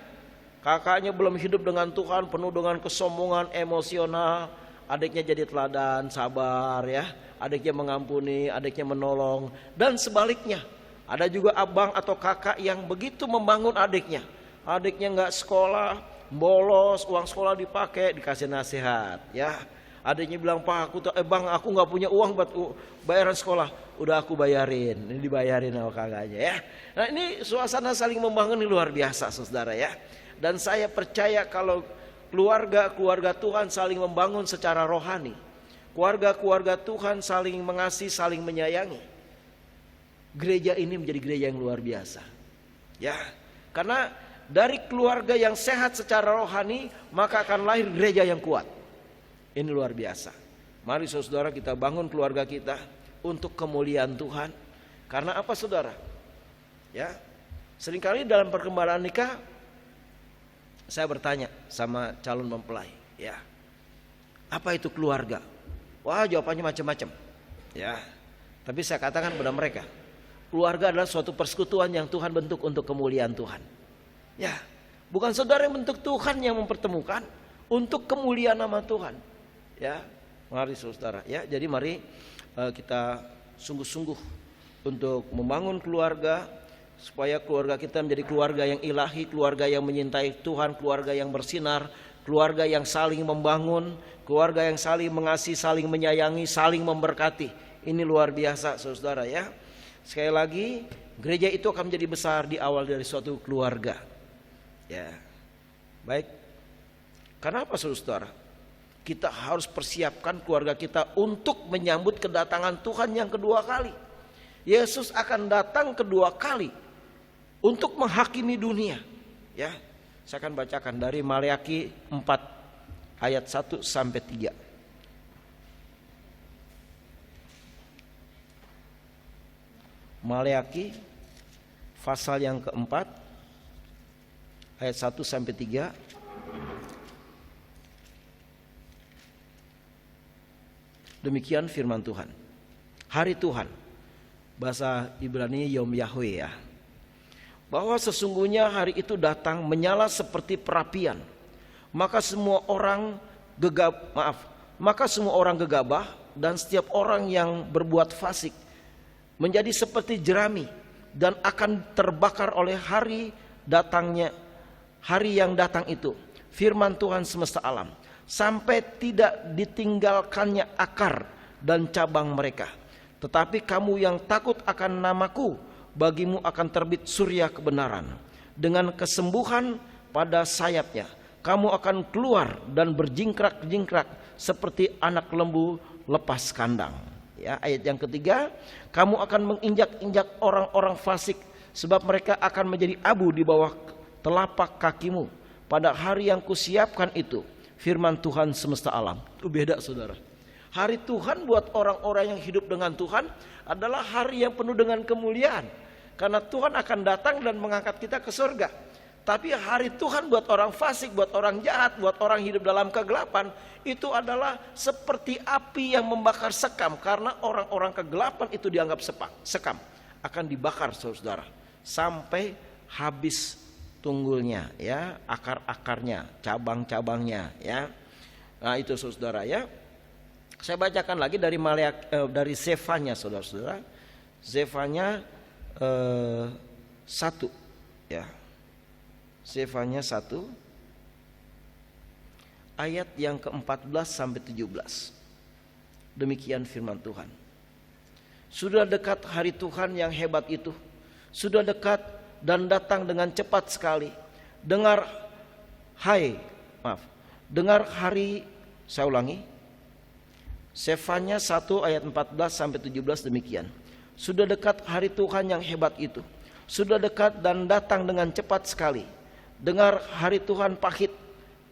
Kakaknya belum hidup dengan Tuhan, penuh dengan kesombongan, emosional. Adiknya jadi teladan, sabar, ya. Adiknya mengampuni, adiknya menolong, dan sebaliknya. Ada juga abang atau kakak yang begitu membangun adiknya. Adiknya nggak sekolah, bolos, uang sekolah dipakai, dikasih nasihat, ya. Adiknya bilang, Pak, bang, aku nggak punya uang buat bayaran sekolah. Udah aku bayarin, ini dibayarin sama kakaknya, ya. Nah, ini suasana saling membangun ini luar biasa, saudara, ya. Dan saya percaya kalau keluarga Tuhan saling membangun secara rohani, keluarga Tuhan saling mengasihi, saling menyayangi, gereja ini menjadi gereja yang luar biasa, ya. Karena dari keluarga yang sehat secara rohani, maka akan lahir gereja yang kuat. Ini luar biasa. Mari saudara kita bangun keluarga kita untuk kemuliaan Tuhan. Karena apa saudara? Ya, seringkali dalam perkembangan nikah saya bertanya sama calon mempelai, ya, apa itu keluarga? Wah, jawabannya macam-macam, ya. Tapi saya katakan kepada mereka, keluarga adalah suatu persekutuan yang Tuhan bentuk untuk kemuliaan Tuhan. Ya, bukan saudara yang bentuk, Tuhan yang mempertemukan untuk kemuliaan nama Tuhan. Ya, mari saudara, ya. Jadi mari kita sungguh-sungguh untuk membangun keluarga, supaya keluarga kita menjadi keluarga yang ilahi, keluarga yang menyintai Tuhan, keluarga yang bersinar, keluarga yang saling membangun, keluarga yang saling mengasihi, saling menyayangi, saling memberkati. Ini luar biasa saudara, ya. Sekali lagi, gereja itu akan menjadi besar di awal dari suatu keluarga, ya. Baik, karena apa saudara? Kita harus persiapkan keluarga kita untuk menyambut kedatangan Tuhan yang kedua kali. Yesus akan datang kedua kali untuk menghakimi dunia, ya. Saya akan bacakan dari Maleakhi 4 ayat 1 sampai 3. Maleakhi pasal yang keempat ayat 1 sampai 3. Demikian firman Tuhan. Hari Tuhan, bahasa Ibrani Yom Yahweh, ya. Bahwa sesungguhnya hari itu datang menyala seperti perapian. Maka semua orang gegabah dan setiap orang yang berbuat fasik menjadi seperti jerami dan akan terbakar oleh hari yang datang itu. firman Tuhan semesta alam, sampai tidak ditinggalkannya akar dan cabang mereka. Tetapi kamu yang takut akan namaku, bagimu akan terbit surya kebenaran. Dengan kesembuhan pada sayapnya, kamu akan keluar dan berjingkrak-jingkrak seperti anak lembu lepas kandang. Ya, ayat yang ketiga, kamu akan menginjak-injak orang-orang fasik, sebab mereka akan menjadi abu di bawah telapak kakimu pada hari yang kusiapkan itu, firman Tuhan semesta alam. Itu beda, saudara. Hari Tuhan buat orang-orang yang hidup dengan Tuhan adalah hari yang penuh dengan kemuliaan, karena Tuhan akan datang dan mengangkat kita ke surga. Tapi hari Tuhan buat orang fasik, buat orang jahat, buat orang hidup dalam kegelapan, itu adalah seperti api yang membakar sekam. Karena orang-orang kegelapan itu dianggap sekam, akan dibakar, saudara, sampai habis tunggulnya, ya, akar-akarnya, cabang-cabangnya, ya. Nah itu, saudara, ya. Saya bacakan lagi dari dari Zefanya, saudara-saudara. Zefanya 1, ya. Zefanya 1 ayat yang ke-14 sampai 17. Demikian firman Tuhan. Sudah dekat hari Tuhan yang hebat itu. Sudah dekat dan datang dengan cepat sekali. Dengar hari, saya ulangi. Zefanya 1 ayat 14 sampai 17 demikian. Sudah dekat hari Tuhan yang hebat itu. Sudah dekat dan datang dengan cepat sekali. Dengar hari Tuhan pahit,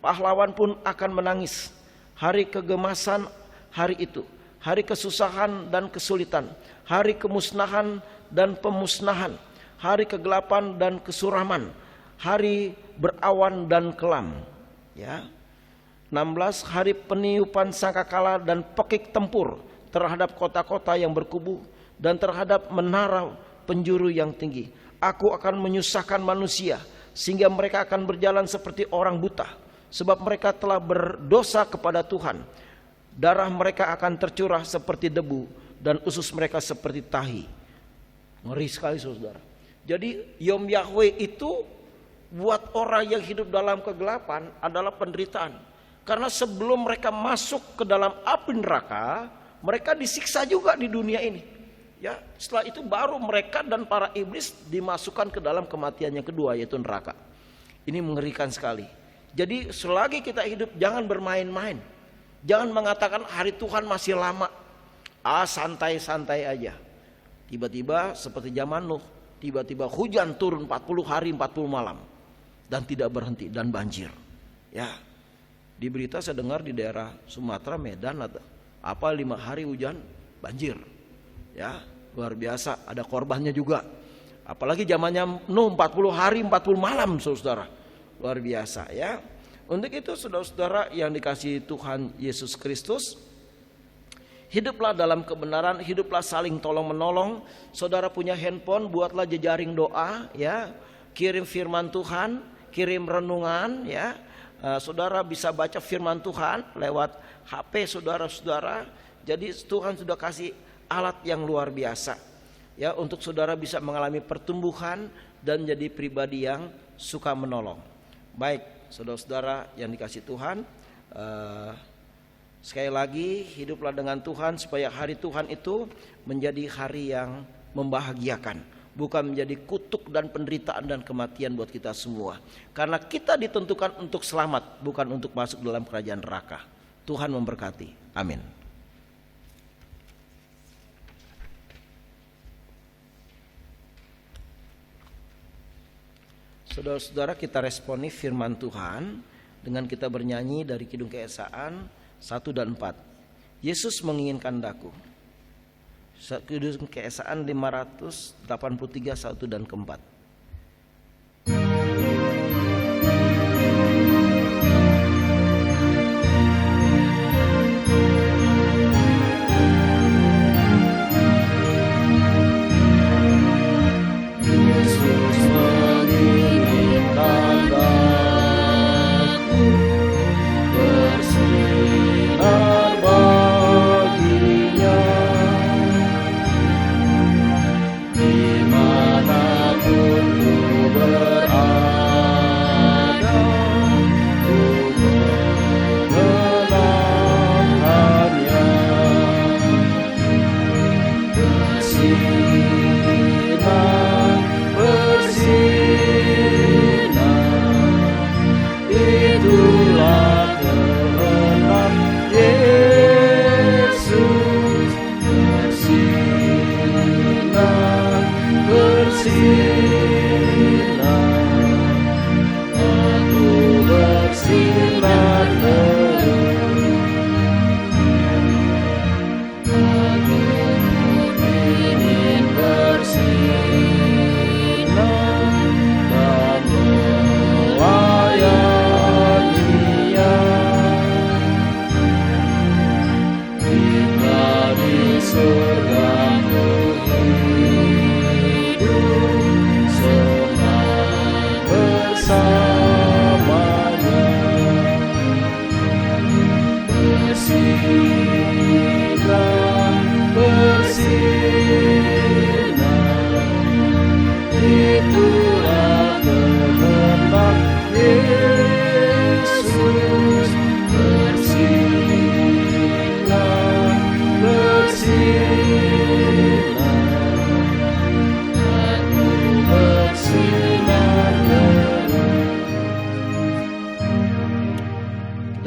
pahlawan pun akan menangis. Hari kegemasan hari itu, hari kesusahan dan kesulitan, hari kemusnahan dan pemusnahan, hari kegelapan dan kesuraman, hari berawan dan kelam. Ya. 16, hari peniupan sangkakala dan pekik tempur terhadap kota-kota yang berkubu dan terhadap menara penjuru yang tinggi. Aku akan menyusahkan manusia sehingga mereka akan berjalan seperti orang buta, sebab mereka telah berdosa kepada Tuhan. Darah mereka akan tercurah seperti debu dan usus mereka seperti tahi. Ngeri sekali, saudara. Jadi Yom Yahweh itu buat orang yang hidup dalam kegelapan adalah penderitaan. Karena sebelum mereka masuk ke dalam api neraka, mereka disiksa juga di dunia ini. Ya, setelah itu baru mereka dan para iblis dimasukkan ke dalam kematian yang kedua, yaitu neraka. Ini mengerikan sekali. Jadi selagi kita hidup jangan bermain-main. Jangan mengatakan hari Tuhan masih lama. Santai-santai aja. Tiba-tiba seperti zaman Nuh, tiba-tiba hujan turun 40 hari 40 malam dan tidak berhenti dan banjir. Ya. Di berita saya dengar di daerah Sumatera, Medan, 5 hari hujan banjir. Ya, luar biasa, ada korbannya juga. Apalagi zamannya Nuh 40 hari 40 malam, saudara. Luar biasa, ya. Untuk itu, saudara-saudara yang dikasihi Tuhan Yesus Kristus, hiduplah dalam kebenaran, hiduplah saling tolong-menolong. Saudara punya handphone, buatlah jejaring doa, ya. Kirim firman Tuhan, kirim renungan, ya. Saudara bisa baca firman Tuhan lewat HP saudara-saudara. Jadi Tuhan sudah kasih alat yang luar biasa, ya, untuk saudara bisa mengalami pertumbuhan dan jadi pribadi yang suka menolong. Baik, saudara-saudara yang dikasih Tuhan, sekali lagi hiduplah dengan Tuhan supaya hari Tuhan itu menjadi hari yang membahagiakan, bukan menjadi kutuk dan penderitaan dan kematian buat kita semua. Karena kita ditentukan untuk selamat, bukan untuk masuk dalam kerajaan neraka. Tuhan memberkati. Amin. Saudara-saudara, kita responi firman Tuhan dengan kita bernyanyi dari Kidung Keesaan 1 dan 4. Yesus menginginkan daku. Kidung Keesaan 583 1 dan keempat. Dimanapun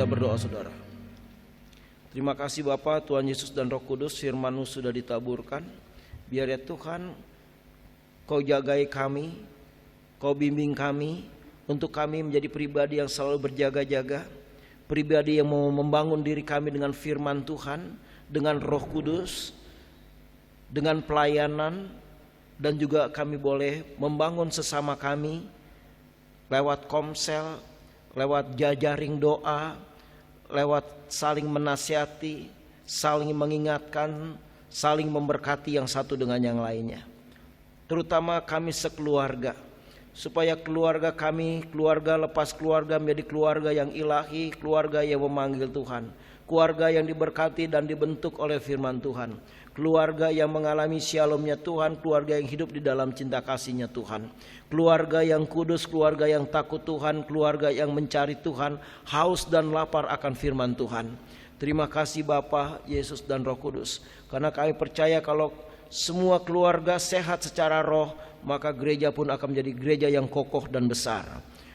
Kita berdoa saudara. Terima kasih Bapa, Tuhan Yesus dan Roh Kudus, firman-Mu sudah ditaburkan. Biar ya Tuhan, Kau jagai kami, Kau bimbing kami, untuk kami menjadi pribadi yang selalu berjaga-jaga, pribadi yang mau membangun diri kami dengan firman Tuhan, dengan Roh Kudus, dengan pelayanan, dan juga kami boleh membangun sesama kami lewat komsel, lewat jaring doa, lewat saling menasihati, saling mengingatkan, saling memberkati yang satu dengan yang lainnya. Terutama kami sekeluarga, supaya keluarga kami, keluarga lepas keluarga menjadi keluarga yang ilahi, keluarga yang memanggil Tuhan, keluarga yang diberkati dan dibentuk oleh firman Tuhan, keluarga yang mengalami shalom-Nya Tuhan, keluarga yang hidup di dalam cinta kasih-Nya Tuhan, keluarga yang kudus, keluarga yang takut Tuhan, keluarga yang mencari Tuhan, haus dan lapar akan firman Tuhan. Terima kasih Bapa, Yesus dan Roh Kudus, karena kami percaya kalau semua keluarga sehat secara roh, maka gereja pun akan menjadi gereja yang kokoh dan besar.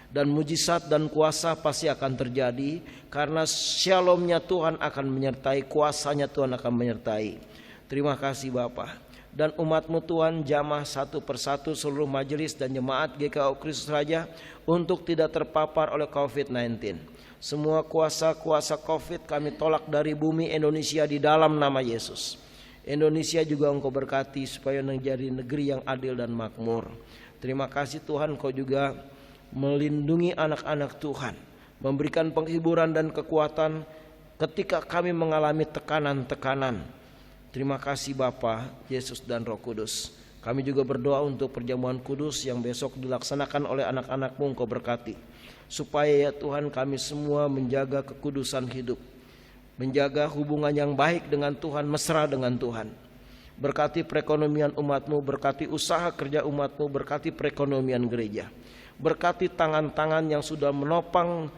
Dan mujizat dan kuasa pasti akan terjadi, karena shalom-Nya Tuhan akan menyertai, kuasa-Nya Tuhan akan menyertai. Terima kasih Bapa. Dan umat-Mu Tuhan jamah satu persatu seluruh majelis dan jemaat GKO Kristus Raja untuk tidak terpapar oleh COVID-19. Semua kuasa-kuasa COVID kami tolak dari bumi Indonesia di dalam nama Yesus. Indonesia juga Engkau berkati supaya menjadi negeri yang adil dan makmur. Terima kasih Tuhan, Kau juga melindungi anak-anak Tuhan, memberikan penghiburan dan kekuatan ketika kami mengalami tekanan-tekanan. Terima kasih Bapa, Yesus dan Roh Kudus. Kami juga berdoa untuk perjamuan kudus yang besok dilaksanakan oleh anak-anak-Mu, Engkau berkati, supaya ya Tuhan kami semua menjaga kekudusan hidup, menjaga hubungan yang baik dengan Tuhan, mesra dengan Tuhan. Berkati perekonomian umat-Mu, berkati usaha kerja umat-Mu, berkati perekonomian gereja. Berkati tangan-tangan yang sudah menopang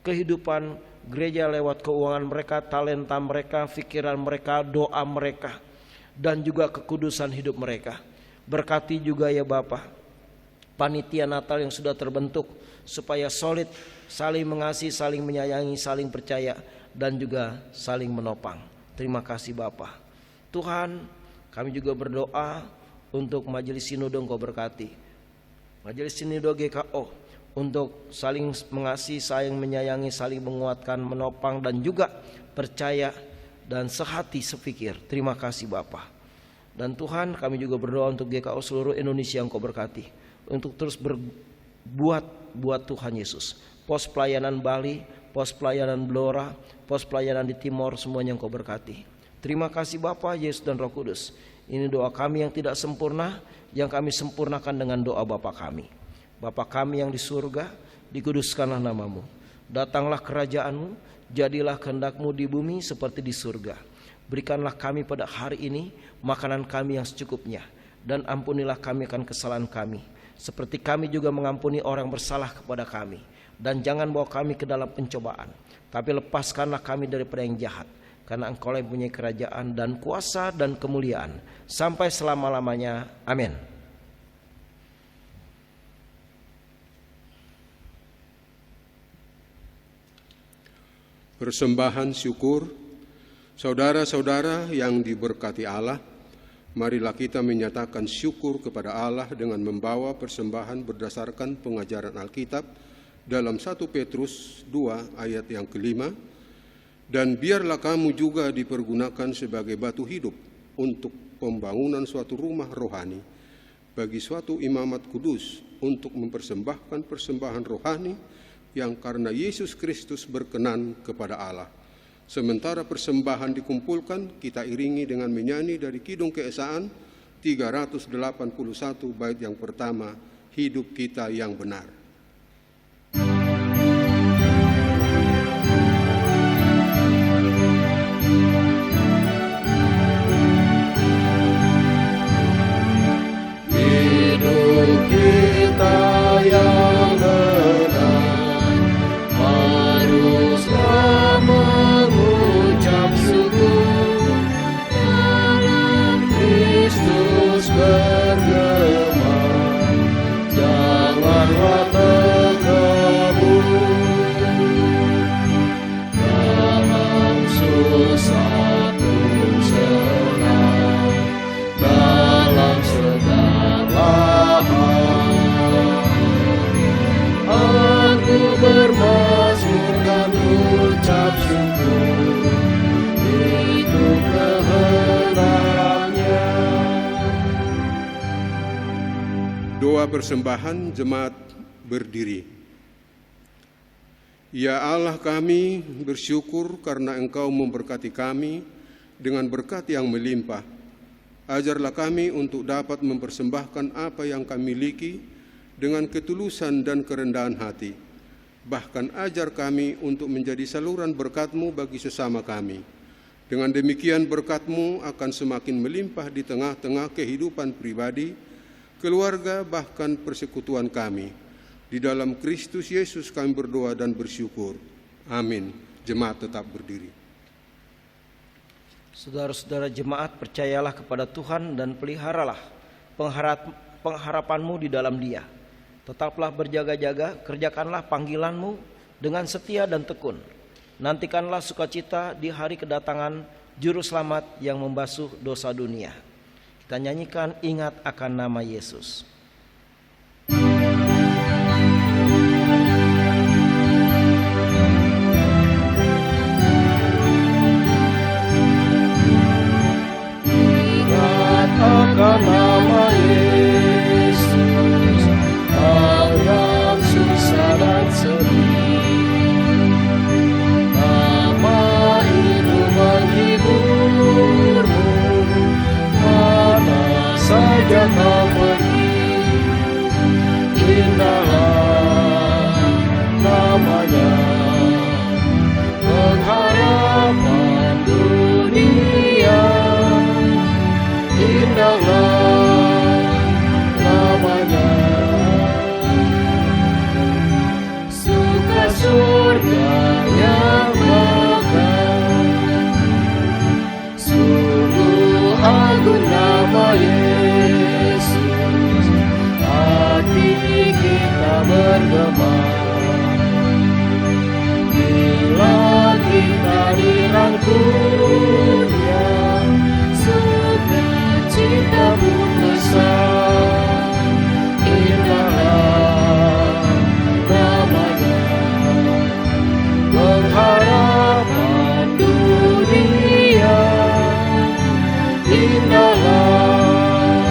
kehidupan gereja lewat keuangan mereka, talenta mereka, pikiran mereka, doa mereka, dan juga kekudusan hidup mereka. Berkati juga ya Bapa panitia Natal yang sudah terbentuk, supaya solid, saling mengasihi, saling menyayangi, saling percaya, dan juga saling menopang. Terima kasih Bapa. Tuhan, kami juga berdoa untuk majelis sinode, Engkau berkati majelis sinode GKO untuk saling mengasihi, saling menyayangi, saling menguatkan, menopang, dan juga percaya dan sehati sepikir. Terima kasih Bapa. Dan Tuhan, kami juga berdoa untuk GKO seluruh Indonesia yang Kau berkati, untuk terus berbuat buat Tuhan Yesus. Pos pelayanan Bali, pos pelayanan Blora, pos pelayanan di Timor, semuanya yang Kau berkati. Terima kasih Bapa, Yesus dan Roh Kudus. Ini doa kami yang tidak sempurna, yang kami sempurnakan dengan doa Bapa kami. Bapa kami yang di surga, dikuduskanlah nama-Mu. Datanglah kerajaan-Mu, jadilah kehendak-Mu di bumi seperti di surga. Berikanlah kami pada hari ini makanan kami yang secukupnya, dan ampunilah kami akan kesalahan kami, seperti kami juga mengampuni orang bersalah kepada kami. Dan jangan bawa kami ke dalam pencobaan, tapi lepaskanlah kami daripada yang jahat, karena Engkau yang punya kerajaan dan kuasa dan kemuliaan sampai selama-lamanya. Amin. Persembahan syukur. Saudara-saudara yang diberkati Allah, marilah kita menyatakan syukur kepada Allah dengan membawa persembahan berdasarkan pengajaran Alkitab dalam 1 Petrus 2 ayat yang kelima. Dan biarlah kamu juga dipergunakan sebagai batu hidup untuk pembangunan suatu rumah rohani bagi suatu imamat kudus, untuk mempersembahkan persembahan rohani yang karena Yesus Kristus berkenan kepada Allah. Sementara persembahan dikumpulkan, kita iringi dengan menyanyi dari Kidung Keesaan 381 bait yang pertama, Hidup Kita Yang Benar. Hidup kita yang benar, haruslah mengucap syukur, dalam Kristus bergema, janganlah terkabur. Doa persembahan jemaat berdiri. Ya Allah kami bersyukur karena Engkau memberkati kami dengan berkat yang melimpah. Ajarlah kami untuk dapat mempersembahkan apa yang kami miliki dengan ketulusan dan kerendahan hati. Bahkan ajar kami untuk menjadi saluran berkat-Mu bagi sesama kami. Dengan demikian berkat-Mu akan semakin melimpah di tengah-tengah kehidupan pribadi, keluarga, bahkan persekutuan kami. Di dalam Kristus Yesus kami berdoa dan bersyukur. Amin. Jemaat tetap berdiri. Saudara-saudara jemaat, percayalah kepada Tuhan dan peliharalah pengharapanmu di dalam Dia. Tetaplah berjaga-jaga, kerjakanlah panggilanmu dengan setia dan tekun. Nantikanlah sukacita di hari kedatangan Juru Selamat yang membasuh dosa dunia. Kita nyanyikan Ingat Akan Nama Yesus. Akan nama Yesus, dalam susah dan sedih. Nama itu menghiburmu, mana saja kau pergi. Indahlah namanya, pengharapan dunia. Indahlah namanya, suka surga yang bakal. Sungguh agung nama Yesus, hati kita bergema. Bila kita dirangkulnya, cinta pun besar. Indahlah namanya, pengharapan dunia. Indahlah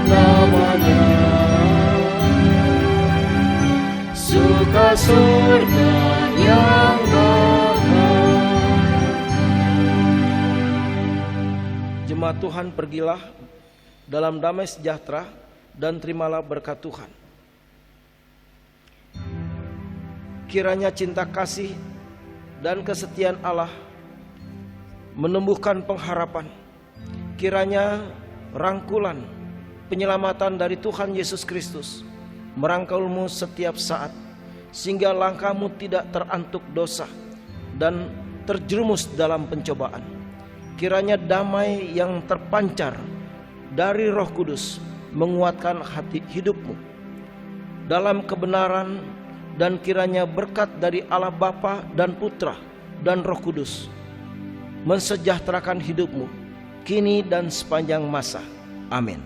namanya, suka surga yang bakal. Jemaat Tuhan, pergilah dalam damai sejahtera dan terimalah berkat Tuhan. Kiranya cinta kasih dan kesetiaan Allah menumbuhkan pengharapan. Kiranya rangkulan penyelamatan dari Tuhan Yesus Kristus merangkulmu setiap saat, sehingga langkahmu tidak terantuk dosa dan terjerumus dalam pencobaan. Kiranya damai yang terpancar dari Roh Kudus menguatkan hati hidupmu dalam kebenaran, dan kiranya berkat dari Allah Bapa dan Putra dan Roh Kudus mensejahterakan hidupmu kini dan sepanjang masa. Amin.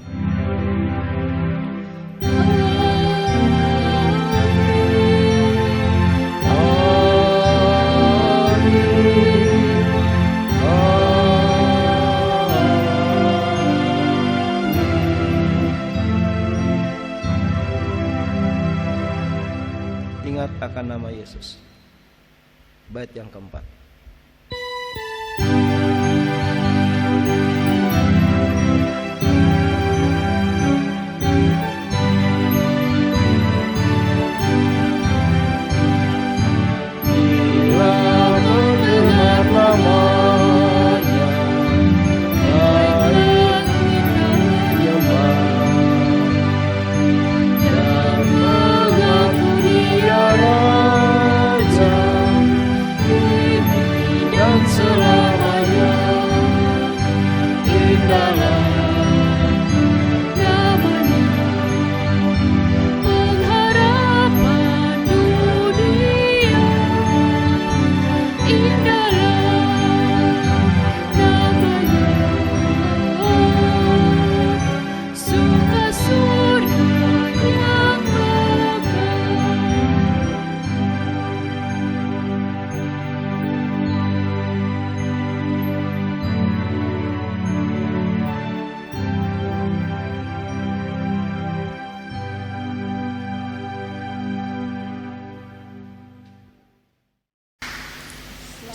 Ingat akan nama Yesus. Bait yang keempat. Bila mendengar namanya, baik menyembah dan mengaku Dia Raja, hidup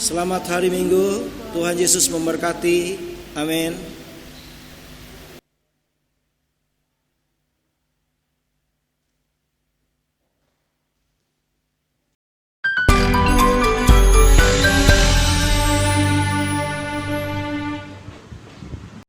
Selamat hari Minggu, Tuhan Yesus memberkati. Amin.